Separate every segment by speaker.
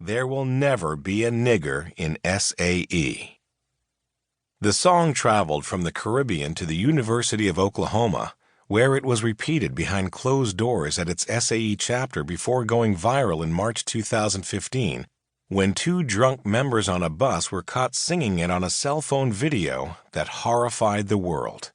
Speaker 1: There Will Never Be a Nigger in SAE. The song traveled from the Caribbean to the University of Oklahoma, where it was repeated behind closed doors at its SAE chapter before going viral in March 2015, when two drunk members on a bus were caught singing it on a cell phone video that horrified the world.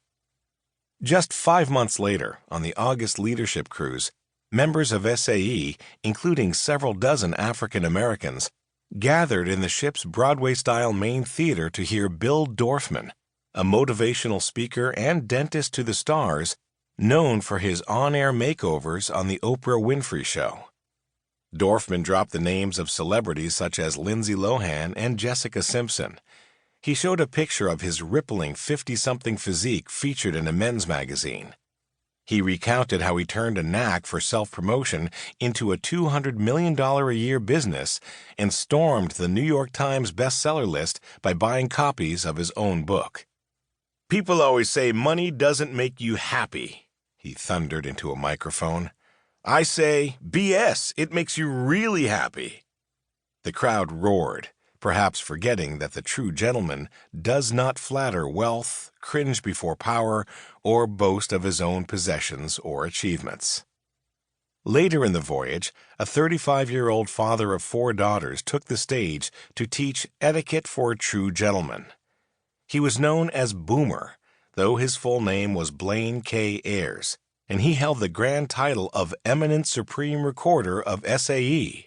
Speaker 1: Just 5 months later, on the August leadership cruise, members of SAE, including several dozen African Americans, gathered in the ship's Broadway-style main theater to hear Bill Dorfman, a motivational speaker and dentist to the stars, known for his on-air makeovers on The Oprah Winfrey Show. Dorfman dropped the names of celebrities such as Lindsay Lohan and Jessica Simpson. He showed a picture of his rippling 50-something physique featured in a men's magazine. He recounted how he turned a knack for self-promotion into a $200 million a year business and stormed the New York Times bestseller list by buying copies of his own book. "People always say money doesn't make you happy," he thundered into a microphone. "I say, BS, it makes you really happy." The crowd roared, perhaps forgetting that the true gentleman does not flatter wealth, cringe before power, or boast of his own possessions or achievements. Later in the voyage, a 35-year-old father of 4 daughters took the stage to teach etiquette for a true gentleman. He was known as Boomer, though his full name was Blaine K. Ayers, and he held the grand title of Eminent Supreme Recorder of SAE,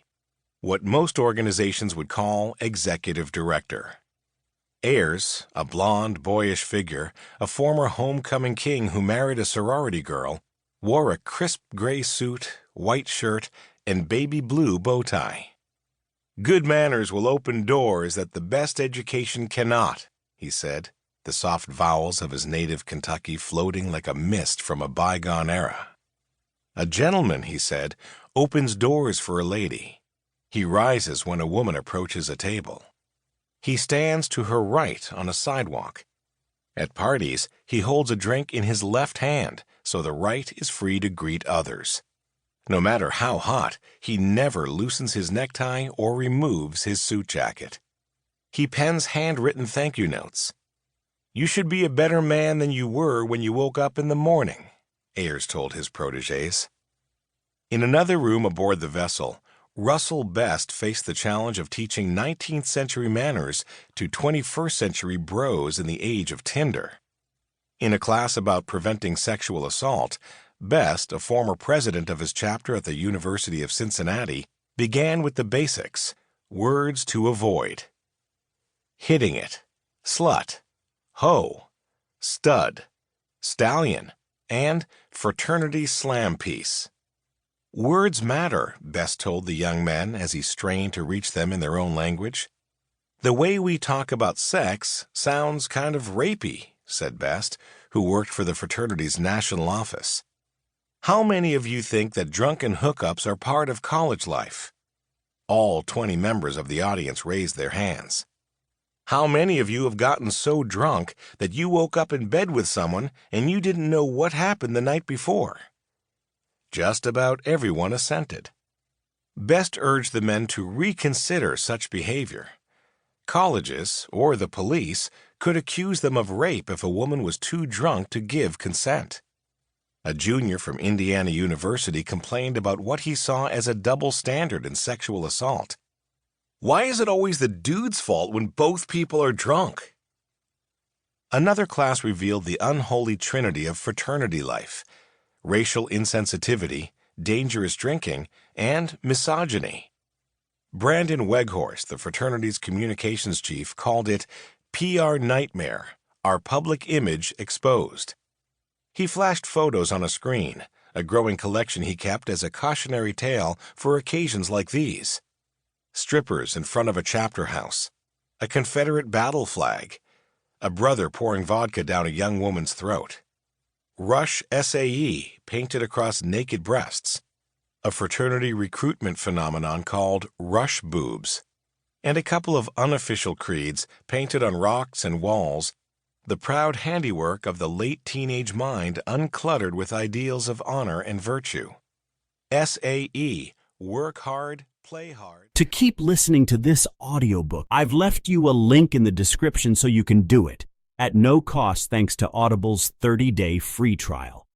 Speaker 1: what most organizations would call executive director. Ayers, a blonde, boyish figure, a former homecoming king who married a sorority girl, wore a crisp gray suit, white shirt, and baby blue bow tie. "Good manners will open doors that the best education cannot," he said, the soft vowels of his native Kentucky floating like a mist from a bygone era. "A gentleman," he said, "opens doors for a lady. He rises when a woman approaches a table. He stands to her right on a sidewalk. At parties, he holds a drink in his left hand, so the right is free to greet others. No matter how hot, he never loosens his necktie or removes his suit jacket. He pens handwritten thank you notes. You should be a better man than you were when you woke up in the morning," Ayers told his protégés. In another room aboard the vessel, Russell Best faced the challenge of teaching 19th century manners to 21st century bros in the age of Tinder. In a class about preventing sexual assault, Best, a former president of his chapter at the University of Cincinnati, began with the basics, words to avoid. Hitting it, slut, hoe, stud, stallion, and fraternity slam piece. "Words matter," Best told the young men as he strained to reach them in their own language. "The way we talk about sex sounds kind of rapey," said Best, who worked for the fraternity's national office. "How many of you think that drunken hookups are part of college life?" All 20 members of the audience raised their hands. "How many of you have gotten so drunk that you woke up in bed with someone and you didn't know what happened the night before?" Just about everyone assented. Best urged the men to reconsider such behavior. Colleges, or the police, could accuse them of rape if a woman was too drunk to give consent. A junior from Indiana University complained about what he saw as a double standard in sexual assault. "Why is it always the dude's fault when both people are drunk?" Another class revealed the unholy trinity of fraternity life: racial insensitivity, dangerous drinking, and misogyny. Brandon Weghorst, the fraternity's communications chief, called it PR nightmare, our public image exposed. He flashed photos on a screen, a growing collection he kept as a cautionary tale for occasions like these. Strippers in front of a chapter house, a Confederate battle flag, a brother pouring vodka down a young woman's throat. Rush SAE painted across naked breasts, a fraternity recruitment phenomenon called rush boobs, and a couple of unofficial creeds painted on rocks and walls, the proud handiwork of the late teenage mind uncluttered with ideals of honor and virtue. SAE, work hard, Play hard.
Speaker 2: To keep listening to this audiobook, I've left you a link in the description so you can do it at no cost thanks to Audible's 30-day free trial.